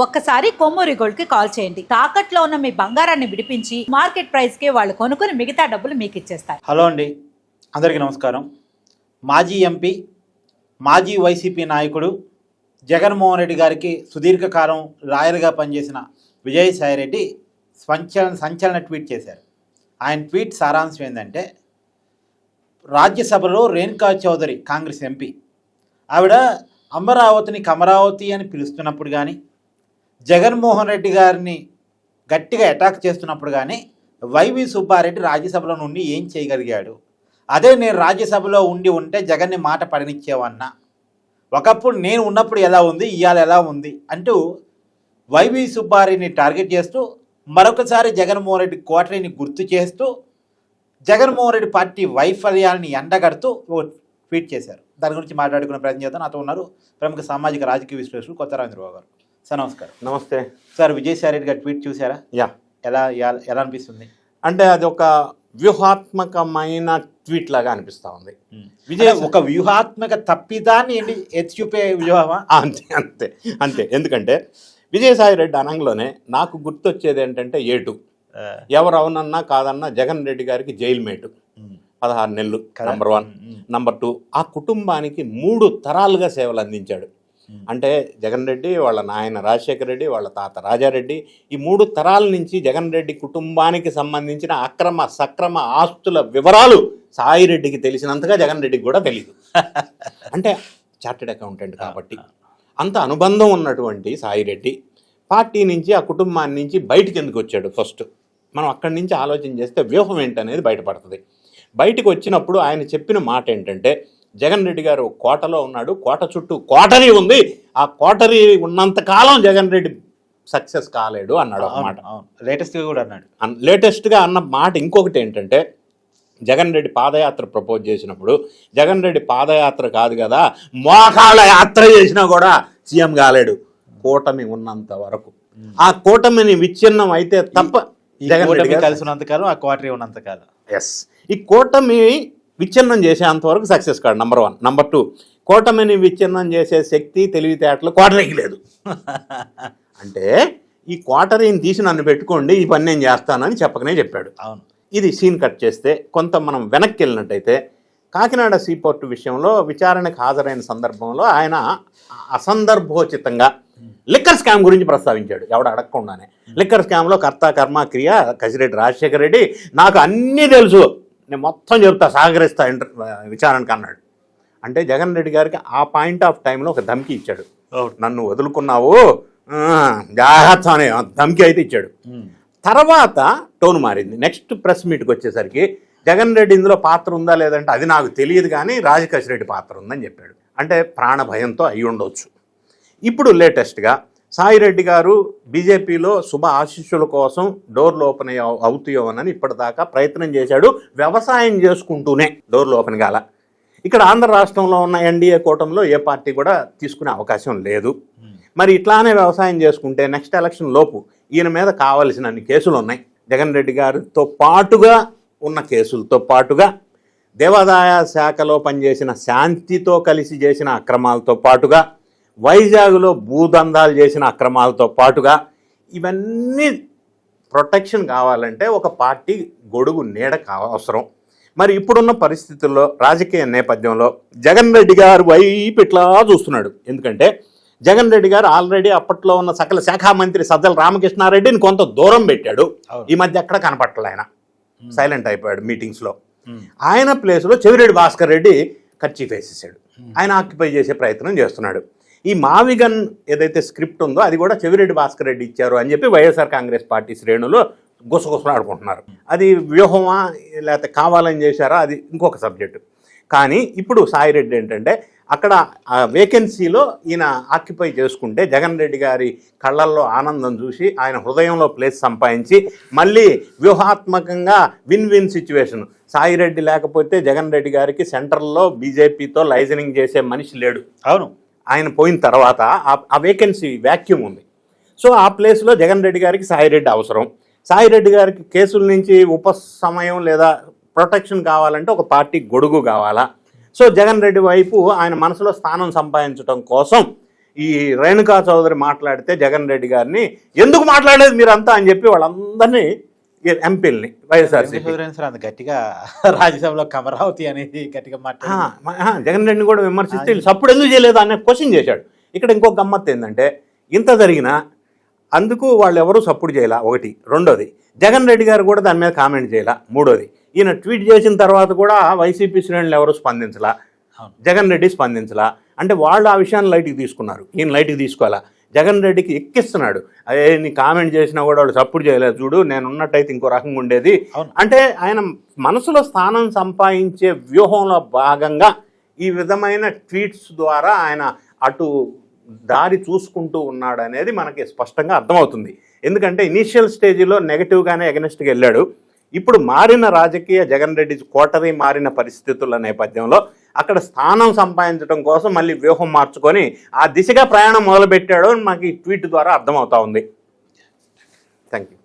ఒక్కసారి కొమ్మూరి గోల్డ్ కి కాల్ చేయండి. తాకట్లో ఉన్న మీ బంగారాన్ని విడిపించి మార్కెట్ ప్రైస్ కి వాళ్ళు కొనుక్కుని మిగతా డబ్బులు మీకు ఇచ్చేస్తారు. హలో అండి, అందరికీ నమస్కారం. మాజీ ఎంపీ, మాజీ వైసీపీ నాయకుడు జగన్మోహన్ రెడ్డి గారికి సుదీర్ఘకాలం లాయర్గా పనిచేసిన విజయసాయిరెడ్డి సంచలన ట్వీట్ చేశారు. ఆయన ట్వీట్ సారాంశం ఏంటంటే, రాజ్యసభలో రేణుకా చౌదరి కాంగ్రెస్ ఎంపీ ఆవిడ అమరావతిని కమరావతి అని పిలుస్తున్నప్పుడు కానీ, జగన్మోహన్ రెడ్డి గారిని గట్టిగా అటాక్ చేస్తున్నప్పుడు కానీ వైవి సుబ్బారెడ్డి రాజ్యసభలో నుండి ఏం చేయగలిగాడు? అదే నేను రాజ్యసభలో ఉంటే జగన్ని మాట పడనిచ్చేవన్నా, ఒకప్పుడు నేను ఉన్నప్పుడు ఎలా ఉంది, ఇవాళ ఎలా ఉంది అంటూ వైవి సుబ్బారెడ్డిని టార్గెట్ చేస్తూ మరొకసారి జగన్మోహన్ రెడ్డి కోటరీని గుర్తు చేస్తూ జగన్మోహన్ రెడ్డి పార్టీ వైఫల్యాన్ని ఎండగడుతూ ట్వీట్ చేశారు. దాని గురించి మాట్లాడుకునే ప్రయత్నం చేద్దాం. నాతో ఉన్నారు ప్రముఖ సామాజిక రాజకీయ విశ్లేషకులు కొత్త రాజేంద్రబాబు గారు. సార్ నమస్కారం. నమస్తే సార్. విజయసాయిరెడ్డి గారు ట్వీట్ చూసారా? ఎలా అనిపిస్తుంది? అంటే అది ఒక వ్యూహాత్మకమైన ట్వీట్ లాగా అనిపిస్తూ ఉంది. ఒక వ్యూహాత్మక తప్పిదాన్ని ఎత్తి చూపే వ్యూహమా? అంతే అంతే అంతే. ఎందుకంటే విజయసాయిరెడ్డి అనంలోనే నాకు గుర్తొచ్చేది ఏంటంటే ఏటు ఎవరు అవునన్నా కాదన్నా జగన్ రెడ్డి గారికి జైలు మేటు 16 నెలలు. నంబర్ 1. నంబర్ 2, ఆ కుటుంబానికి 3 తరాలుగా సేవలు అందించాడు. అంటే జగన్ రెడ్డి, వాళ్ళ నాయన రాజశేఖర రెడ్డి, వాళ్ళ తాత రాజారెడ్డి, ఈ 3 తరాల నుంచి జగన్ రెడ్డి కుటుంబానికి సంబంధించిన అక్రమ సక్రమ ఆస్తుల వివరాలు సాయిరెడ్డికి తెలిసినంతగా జగన్ రెడ్డికి కూడా తెలియదు. అంటే చార్టెడ్ అకౌంటెంట్ కాబట్టి అంత అనుబంధం ఉన్నటువంటి సాయిరెడ్డి పార్టీ నుంచి, ఆ కుటుంబాన్ని నుంచి బయటికి ఎందుకు వచ్చాడు? ఫస్ట్ మనం అక్కడి నుంచి ఆలోచన చేస్తే వ్యూహం ఏంటనేది బయటపడుతుంది. బయటకు వచ్చినప్పుడు ఆయన చెప్పిన మాట ఏంటంటే, జగన్ రెడ్డి గారు కోటలో ఉన్నాడు, కోట చుట్టూ కోటరీ ఉంది, ఆ కోటరీ ఉన్నంతకాలం జగన్ రెడ్డి సక్సెస్ కాలేడు అన్నాడు అన్నమాట. లేటెస్ట్గా కూడా అన్నాడు. లేటెస్ట్గా అన్న మాట ఇంకొకటి ఏంటంటే, జగన్ రెడ్డి పాదయాత్ర ప్రపోజ్ చేసినప్పుడు జగన్ రెడ్డి పాదయాత్ర కాదు కదా, మోకాళ్ళ యాత్ర చేసినా కూడా సీఎం కాలేడు కూటమి ఉన్నంత వరకు. ఆ కూటమిని విచ్ఛిన్నం అయితే తప్ప జగన్ రెడ్డి కలిసి ఉన్నంతకాలం, ఆ కోటరీ ఉన్నంతకాలం. ఎస్, ఈ కూటమి విచ్ఛిన్నం చేసేంతవరకు సక్సెస్ కాదు. నంబర్ 1. నంబర్ 2, కూటమిని విచ్ఛిన్నం చేసే శక్తి తెలివితేటలు కోటరీకి లేదు. అంటే ఈ కోటరీని తీసి నన్ను పెట్టుకోండి, ఈ పని నేను చేస్తానని చెప్పకనే చెప్పాడు. అవును. ఇది సీన్ కట్ చేస్తే కొంత మనం వెనక్కి వెళ్ళినట్టయితే, కాకినాడ సీపోర్టు విషయంలో విచారణకు హాజరైన సందర్భంలో ఆయన అసందర్భోచితంగా లిక్కర్ స్కామ్ గురించి ప్రస్తావించాడు, ఎవడు అడగకుండానే. లిక్కర్ స్కామ్లో కర్త కర్మ క్రియ కసిరెడ్డి రాజశేఖర రెడ్డి, నాకు అన్నీ తెలుసు, నేను మొత్తం చెప్తా, సహకరిస్తా విచారణకు అన్నాడు. అంటే జగన్ రెడ్డి గారికి ఆ పాయింట్ ఆఫ్ టైంలో ఒక ధమ్కి ఇచ్చాడు. నన్ను వదులుకున్నావు జాగ్రత్త అనే ధమ్కి అయితే ఇచ్చాడు. తర్వాత టోన్ మారింది. నెక్స్ట్ ప్రెస్ మీట్కి వచ్చేసరికి జగన్ రెడ్డి ఇందులో పాత్ర ఉందా లేదంటే అది నాకు తెలియదు, కానీ రాజకసిరెడ్డి పాత్ర ఉందని చెప్పాడు. అంటే ప్రాణ భయంతో అయి ఉండొచ్చు. ఇప్పుడు లేటెస్ట్గా సాయిరెడ్డి గారు బీజేపీలో శుభ ఆశీస్సుల కోసం డోర్లు ఓపెన్ అవుతాయోనని ఇప్పటిదాకా ప్రయత్నం చేశాడు, వ్యవసాయం చేసుకుంటూనే. డోర్లు ఓపెన్ కాల. ఇక్కడ ఆంధ్ర రాష్ట్రంలో ఉన్న ఎన్డీఏ కూటమిలో ఏ పార్టీ కూడా తీసుకునే అవకాశం లేదు. మరి ఇట్లానే వ్యవసాయం చేసుకుంటే నెక్స్ట్ ఎలక్షన్ లోపు ఈయన మీద కావలసినన్ని కేసులు ఉన్నాయి. జగన్ రెడ్డి గారితో పాటుగా ఉన్న కేసులతో పాటుగా దేవాదాయ శాఖలో పనిచేసిన శాంతితో కలిసి చేసిన అక్రమాలతో పాటుగా, వైజాగ్లో భూదందాలు చేసిన అక్రమాలతో పాటుగా, ఇవన్నీ ప్రొటెక్షన్ కావాలంటే ఒక పార్టీ గొడుగు నీడ అవసరం. మరి ఇప్పుడున్న పరిస్థితుల్లో రాజకీయ నేపథ్యంలో జగన్ రెడ్డి గారు వైపు ఇట్లా చూస్తున్నాడు. ఎందుకంటే జగన్ రెడ్డి గారు ఆల్రెడీ అప్పట్లో ఉన్న సకల శాఖ మంత్రి సజ్జల రామకృష్ణారెడ్డిని కొంత దూరం పెట్టాడు. ఈ మధ్య ఎక్కడ కనపట్టాలి, ఆయన సైలెంట్ అయిపోయాడు మీటింగ్స్లో. ఆయన ప్లేస్లో చెవిరెడ్డి భాస్కర్ రెడ్డి ఖర్చు వేసేసాడు. ఆయన ఆక్యుపై చేసే ప్రయత్నం చేస్తున్నాడు. ఈ మావిగన్ ఏదైతే స్క్రిప్ట్ ఉందో అది కూడా చెవిరెడ్డి భాస్కర్ రెడ్డి ఇచ్చారు అని చెప్పి వైఎస్ఆర్ కాంగ్రెస్ పార్టీ శ్రేణులు గుసగుసలాడుకుంటున్నారు. అది వ్యూహమా లేకపోతే కావాలని చేశారా, అది ఇంకొక సబ్జెక్టు. కానీ ఇప్పుడు సాయిరెడ్డి ఏంటంటే, అక్కడ ఆ వేకెన్సీలో ఈయన ఆక్యుపై చేసుకుంటే జగన్ రెడ్డి గారి కళ్ళల్లో ఆనందం చూసి ఆయన హృదయంలో ప్లేస్ సంపాదించి మళ్ళీ వ్యూహాత్మకంగా విన్ విన్ సిచ్యువేషన్. సాయిరెడ్డి లేకపోతే జగన్ రెడ్డి గారికి సెంట్రల్లో బీజేపీతో లైజనింగ్ చేసే మనిషి లేడు. అవును. ఆయన పోయిన తర్వాత ఆ వేకెన్సీ వ్యాక్యూమ్ ఉంది. సో ఆ ప్లేస్లో జగన్ రెడ్డి గారికి సాయిరెడ్డి అవసరం. సాయిరెడ్డి గారికి కేసుల నుంచి ఉపశమయం లేదా ప్రొటెక్షన్ కావాలంటే ఒక పార్టీ గొడుగు కావాలా. సో జగన్ రెడ్డి వైపు ఆయన మనసులో స్థానం సంపాదించడం కోసం ఈ రేణుకా చౌదరి మాట్లాడితే జగన్ రెడ్డి గారిని ఎందుకు మాట్లాడలేదు మీరంతా అని చెప్పి వాళ్ళందరినీ ఎంపీలని వైఎస్ఆర్సీపీ అంత గట్టిగా రాజ్యసభలో కమరావతి అనేది గట్టిగా మాట్లాడి జగన్ రెడ్డిని కూడా విమర్శిస్తే వీళ్ళు సప్పుడు ఎందుకు చేయలేదు అనే క్వశ్చన్ చేశాడు. ఇక్కడ ఇంకొక గమ్మత్తు ఏంటంటే ఇంత జరిగినా అందుకు వాళ్ళు ఎవరూ సప్పుడు చేయాల ఒకటి. రెండోది జగన్ రెడ్డి గారు కూడా దాని మీద కామెంట్ చేయాల. మూడోది ఈయన ట్వీట్ చేసిన తర్వాత కూడా వైసీపీ శ్రేణులు ఎవరు స్పందించలా, జగన్ రెడ్డి స్పందించలా. అంటే వాళ్ళు ఆ విషయాన్ని లైట్కి తీసుకున్నారు, ఈయన లైట్కి తీసుకోవాలా. జగన్ రెడ్డికి ఎక్కిస్తున్నాడు, అదే నీ కామెంట్ చేసినా కూడా వాళ్ళు సపోర్ట్ చేయలేదు, చూడు నేను ఉన్నట్టయితే ఇంకో రకంగా ఉండేది. అంటే ఆయన మనసులో స్థానం సంపాదించే వ్యూహంలో భాగంగా ఈ విధమైన ట్వీట్స్ ద్వారా ఆయన అటు దారి చూసుకుంటూ ఉన్నాడు అనేది మనకి స్పష్టంగా అర్థమవుతుంది. ఎందుకంటే ఇనీషియల్ స్టేజ్లో నెగటివ్గానే ఎగనెస్ట్గా వెళ్ళాడు. ఇప్పుడు మారిన రాజకీయ జగన్ రెడ్డి కోటరీ మారిన పరిస్థితుల నేపథ్యంలో అక్కడ స్థానం సంపాదించడం కోసం మళ్ళీ వ్యూహం మార్చుకొని ఆ దిశగా ప్రయాణం మొదలుపెట్టాడు అని మనకి ఈ ట్వీట్ ద్వారా అర్థమవుతా ఉంది. Thank you.